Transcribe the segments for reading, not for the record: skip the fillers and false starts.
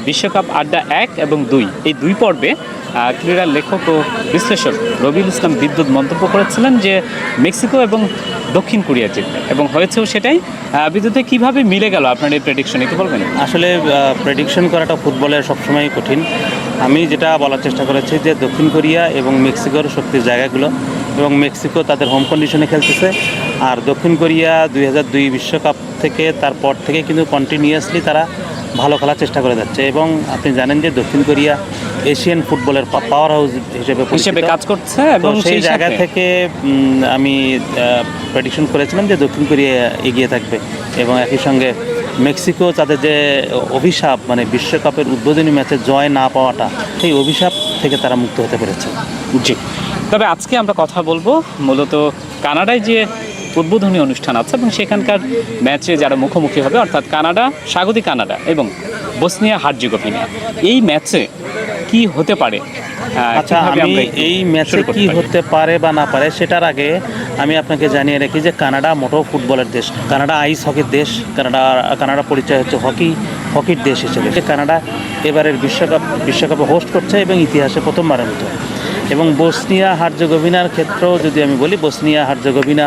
বিশ্বকাপ আড্ডা 1 এবং 2 এই দুই পর্বে ক্রীড়া লেখক ও বিশ্লেষক রবিউল ইসলাম বিদ্যুৎ মন্তব্য করেছিলেন যে মেক্সিকো এবং দক্ষিণ কোরিয়া জিতবে এবং হয়েছেও সেটাই। বিদ্যুতে কিভাবে মিলে গেল আপনার এই প্রেডিকশন একটু বলবেন? আসলে প্রেডিকশন করাটা ফুটবলের সবসময় কঠিন। আমি যেটা বলার চেষ্টা করেছি যে দক্ষিণ কোরিয়া এবং মেক্সিকোর শক্তির জায়গাগুলো, এবং মেক্সিকো তাদের হোম কন্ডিশনে খেলতেছে, আর দক্ষিণ কোরিয়া 2002 বিশ্বকাপ থেকে তারপর থেকে কিন্তু কন্টিনিউয়াসলি তারা ভালো খেলার চেষ্টা করে যাচ্ছে। এবং আপনি জানেন যে দক্ষিণ কোরিয়া এশিয়ান ফুটবলের পাওয়ার হাউস হিসেবে কাজ করছে, এবং সেই জায়গা থেকে আমি প্রেডিকশন করেছিলাম যে দক্ষিণ কোরিয়া এগিয়ে থাকবে। এবং একই সঙ্গে মেক্সিকো তাদের যে অভিশাপ, মানে বিশ্বকাপের উদ্বোধনী ম্যাচে জয় না পাওয়াটা, সেই অভিশাপ থেকে তারা মুক্ত হতে পেরেছে। জি, তবে আজকে আমরা কথা বলবো মূলত কানাডায় যে উদ্বোধনী অনুষ্ঠান আছে এবং সেখানকার ম্যাচে যারা মুখোমুখি হবে, অর্থাৎ কানাডা, স্বাগতিক কানাডা এবং বসনিয়া হার্জেগোভিনা, এই ম্যাচে কি হতে পারে? আচ্ছা, আমি এই ম্যাচে কি হতে পারে বা না পারে সেটার আগে আমি আপনাকে জানিয়ে রাখি যে কানাডা মোটো ফুটবলের দেশ, কানাডা আইস হকির দেশ, কানাডা পরিচয় হচ্ছে হকির দেশ হিসেবে। কানাডা এবারের বিশ্বকাপে হোস্ট করছে এবং ইতিহাসে প্রথমবারের মতো। এবং বসনিয়া হার্জেগোভিনার ক্ষেত্রেও যদি আমি বলি, বসনিয়া হার্জেগোভিনা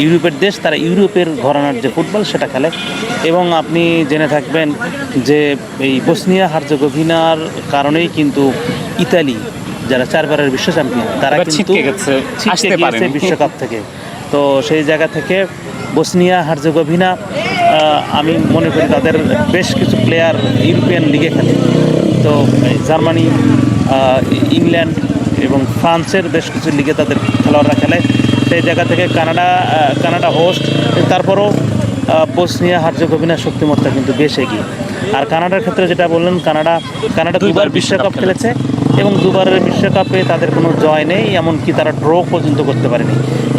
ইউরোপের দেশ, তারা ইউরোপের ঘরানার যে ফুটবল সেটা খেলে। এবং আপনি জেনে থাকবেন যে এই বসনিয়া হার্জেগোভিনার কারণেই কিন্তু ইতালি, যারা 4 বারের বিশ্ব চ্যাম্পিয়ন, তারা কিন্তু ছিটকে গেছে বিশ্বকাপ থেকে। তো সেই জায়গা থেকে বসনিয়া হার্জেগোভিনা, আমি মনে করি তাদের বেশ কিছু প্লেয়ার ইউরোপিয়ান লিগে খেলে। তো জার্মানি, ইংল্যান্ড এবং ফ্রান্সের বেশ কিছু লিগে তাদের খেলোয়াড়রা খেলে। সেই জায়গা থেকে কানাডা হোস্ট, তারপরও বসনিয়া হার্জেগোভিনার শক্তিমত্তা কিন্তু বেশ এগিয়ে। আর কানাডার ক্ষেত্রে যেটা বললেন, কানাডা 2বার বিশ্বকাপ খেলেছে এবং 2বারের বিশ্বকাপে তাদের কোনো জয় নেই, এমনকি তারা ড্র পর্যন্ত করতে পারেনি।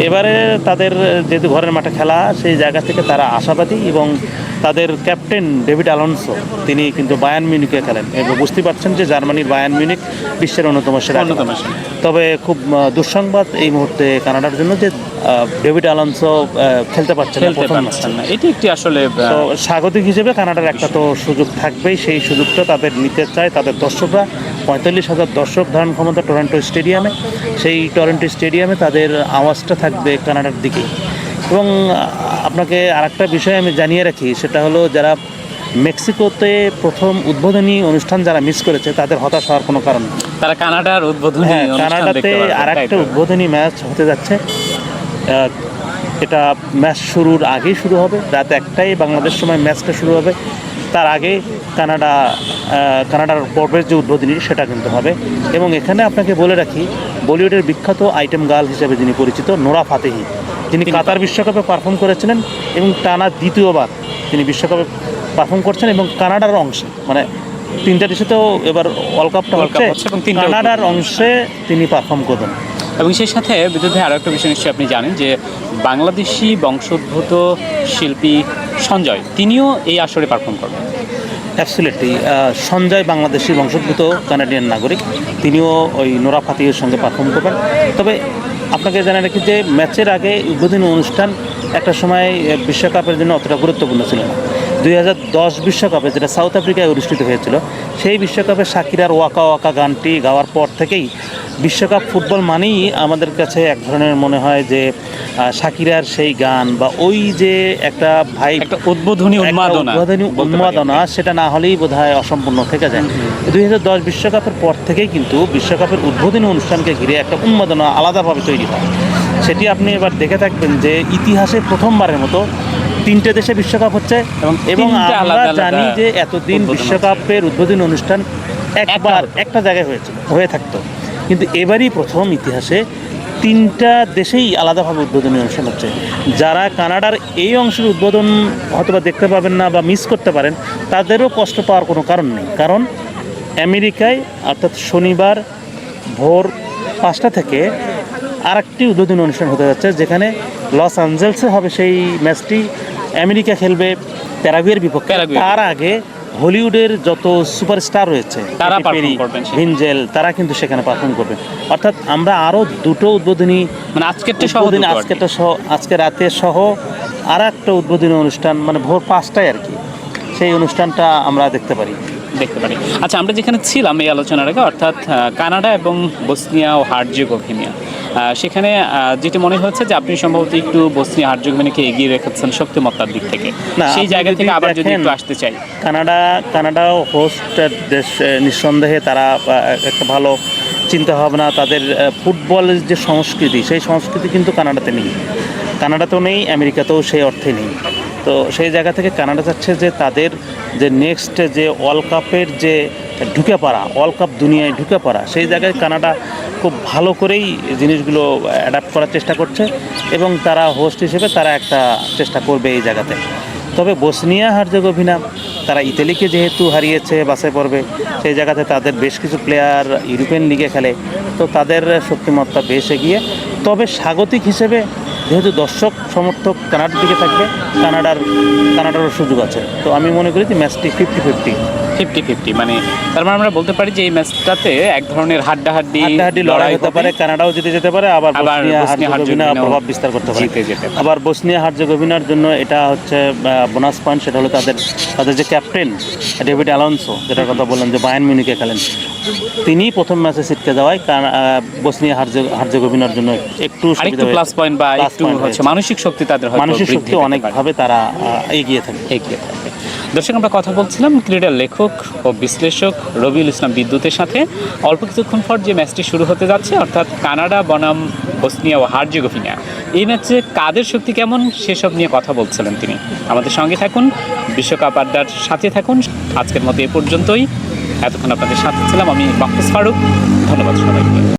এবারে তাদের যেহেতু ঘরের মাঠে খেলা, সেই জায়গা থেকে তারা আশাবাদী। এবং তাদের ক্যাপ্টেন ডেভিড আলোনসো, তিনি কিন্তু বায়ার্ন মিউনিখে খেলেন। এবং বুঝতে পারছেন যে জার্মানির বায়ার্ন মিউনিখ বিশ্বের অন্যতম সেরা। তবে খুব দুঃসংবাদ এই মুহূর্তে কানাডার জন্য যে ডেভিড আলোনসো খেলতে পারছেন না। এটি একটি আসলে স্বাগতিক হিসেবে কানাডার একটা তো সুযোগ থাকবেই, সেই সুযোগটা তাদের নিতে চায় তাদের দর্শকরা। 45,000 দর্শক ধারণ ক্ষমতা টরন্টো স্টেডিয়ামে, সেই টরন্টো স্টেডিয়ামে তাদের আওয়াজটা থাকবে কানাডার দিকে। এবং আপনাকে আরেকটা বিষয় আমি জানিয়ে রাখি, সেটা হলো যারা মেক্সিকোতে প্রথম উদ্বোধনী অনুষ্ঠান যারা মিস করেছে, তাদের হতাশ হওয়ার কোনো কারণ নেই। তারা কানাডার উদ্বোধনী কানাডাতে আরেকটা উদ্বোধনী ম্যাচ হতে যাচ্ছে। এটা ম্যাচ শুরুর আগেই শুরু হবে, রাত 1টায় বাংলাদেশ সময় ম্যাচটা শুরু হবে। তার আগে কানাডার পর্বের যে উদ্বোধনী সেটা কিন্তু হবে। এবং এখানে আপনাকে বলে রাখি, বলিউডের বিখ্যাত আইটেম গার্ল হিসেবে যিনি পরিচিত, নোরা ফাতেহি, যিনি কাতার বিশ্বকাপে পারফর্ম করেছিলেন এবং টানা 2বার তিনি বিশ্বকাপে পারফর্ম করছেন। এবং কানাডার অংশে, মানে 3টা দেশেতেও এবার ওয়ার্ল্ড কাপটা হচ্ছে এবং কানাডার অংশে তিনি পারফর্ম করবেন। এবং সেই সাথে বিদ্যুৎ আরও একটা বিষয় নিশ্চয়ই আপনি জানেন যে বাংলাদেশি বংশোদ্ভূত শিল্পী সঞ্জয়, তিনিও এই আসরে পারফর্ম করবেন। অ্যাবসলিউটলি, সঞ্জয় বাংলাদেশি বংশোদ্ভূত কানাডিয়ান নাগরিক, তিনিও ওই নোরা ফাতেহির সঙ্গে পারফর্ম করবেন। তবে আপনাকে জানা রাখি যে ম্যাচের আগে উদ্বোধনী অনুষ্ঠান একটা সময় বিশ্বকাপের জন্য অতটা গুরুত্বপূর্ণ ছিল না। 2010 বিশ্বকাপে, যেটা সাউথ আফ্রিকায় অনুষ্ঠিত হয়েছিল, সেই বিশ্বকাপে শাকিরার ওয়াকা ওয়াকা গানটি গাওয়ার পর থেকেই বিশ্বকাপ ফুটবল মানেই আমাদের কাছে এক ধরনের মনে হয় যে শাকিরার সেই গান বা ওই যে একটা উদ্বোধনী উন্মাদনা, সেটা না হলেই বোধহয় অসম্পূর্ণ থেকে যায়। 2010 বিশ্বকাপের পর থেকেই কিন্তু বিশ্বকাপের উদ্বোধনী অনুষ্ঠানকে ঘিরে একটা উন্মাদনা আলাদাভাবে তৈরি হয়। সেটি আপনি এবার দেখে থাকবেন যে ইতিহাসে প্রথমবারের মতো 3টে দেশে বিশ্বকাপ হচ্ছে। এবং আমরা জানি যে এতদিন বিশ্বকাপের উদ্বোধনী অনুষ্ঠান একবার একটা জায়গায় হয়ে থাকতো, কিন্তু এবারই প্রথম ইতিহাসে 3টা দেশেই আলাদাভাবে উদ্বোধনী অনুষ্ঠান হচ্ছে। যারা কানাডার এই অংশের উদ্বোধন হয়তোবা দেখতে পাবেন না বা মিস করতে পারেন, তাদেরও কষ্ট পাওয়ার কোনো কারণ নেই। কারণ আমেরিকায় অর্থাৎ শনিবার ভোর 5টা থেকে আরেকটি উদ্বোধনী অনুষ্ঠান হতে যাচ্ছে, যেখানে লস অ্যাঞ্জেলসে হবে সেই ম্যাচটি। আমেরিকা খেলবে প্যারাগুয়ের বিপক্ষে। তার আগে হলিউডের যত সুপারস্টার রয়েছে, ভিনজেল, তারা কিন্তু সেখানে পারফর্ম করবে। অর্থাৎ আমরা আরও 2টো উদ্বোধনী, মানে আজকে রাতে সহ আর একটা উদ্বোধনী অনুষ্ঠান, মানে ভোর 5টায় আর কি, সেই অনুষ্ঠানটা আমরা দেখতে পারি। দেখতে পারি। আচ্ছা, আমরা যেখানে ছিলাম এই আলোচনার আগে, অর্থাৎ কানাডা এবং বসনিয়া ও হার্জেগোভিনা, সেখানে যেটি মনে হচ্ছে যে আপনি সম্ভবত একটু বসনিয়া হার্জেগোভিনাকে এগিয়ে রেখেছেন শক্তিমত্তার দিক থেকে। না, সেই আপনি জায়গা যদি থেকে আবার যদি দেখেন, একটু আসতে চাই। কানাডাও হোস্ট দেশ, নিঃসন্দেহে তারা একটা ভালো চিন্তাভাবনা, তাদের ফুটবলের যে সংস্কৃতি, সেই সংস্কৃতি কিন্তু কানাডাতে নেই, কানাডাতেও নেই, আমেরিকাতেও সেই অর্থে নেই। তো সেই জায়গা থেকে কানাডা চাচ্ছে যে তাদের যে নেক্সট যে ওয়ার্ল্ড কাপের যে ঢুকে পড়া, ওয়ার্ল্ড কাপ দুনিয়ায় ঢুকে পড়া, সেই জায়গায় কানাডা খুব ভালো করেই জিনিসগুলো অ্যাডাপ্ট করার চেষ্টা করছে এবং তারা হোস্ট হিসেবে তারা একটা চেষ্টা করবে এই জায়গাতে। তবে বসনিয়া হার্জেগোভিনা তারা ইতালিকে যেহেতু হারিয়েছে বাছাই পর্বে, সেই জায়গাতে তাদের বেশ কিছু প্লেয়ার ইউরোপিয়ান লিগে খেলে, তো তাদের শক্তিমত্তা বেশ এগিয়ে। তবে স্বাগতিক হিসেবে যেহেতু দর্শক সমর্থক কানাডার দিকে থাকবে, কানাডারও সুযোগ আছে। তো আমি মনে করি যে ম্যাচটি 50-50 মানে তার মানে আমরা বলতে পারি যে এই ম্যাচটাতে এক ধরনের হাড্ডাহাড্ডি লড়াই হতে পারে, কানাডাও জিতে যেতে পারে, আবার বসনিয়া বসনিয়া হার্জেগোভিনা হার্জেগোভিনাও প্রভাব বিস্তার করতে পারে। জিতে যেতে পারে। আবার বসনিয়া হার্জেগোভিনার জন্য এটা হচ্ছে বোনাস পয়েন্ট, সেটা হলো তাদের যে ক্যাপ্টেন ডেভিড অ্যালোনসো, যেটার কথা বললাম যে বায়ার্ন মিউনিখে খেলেন, তিনি প্রথম ম্যাচে ছিটকে যাওয়ায় বসনিয়া হার্জেগোভিনার জন্য একটু আরেকটু প্লাস পয়েন্ট বা Plus একটু point হচ্ছে হয়েছে। মানসিক শক্তি তাদের হয়তো মানসিক বৃদ্ধি শক্তি পেতে পারে। অনেকভাবে তারা এগিয়ে থাকবে। এগিয়ে থাকবে। দর্শক, আমরা কথা বলছিলাম ক্রীড়ার লেখক ও বিশ্লেষক রবিউল ইসলাম বিদ্যুতের সাথে। অল্প কিছুক্ষণ পর যে ম্যাচটি শুরু হতে যাচ্ছে, অর্থাৎ কানাডা বনাম বসনিয়া ও হার্জেগোভিনা, এই ম্যাচে কাদের শক্তি কেমন সেসব নিয়ে কথা বলছিলেন তিনি। আমাদের সঙ্গে থাকুন, বিশ্বকাপ আড্ডার সাথে থাকুন। আজকের মতো এ পর্যন্তই। এতক্ষণ আপনাদের সাথে ছিলাম আমি মাহফুজ ফারুক। ধন্যবাদ সবাইকে।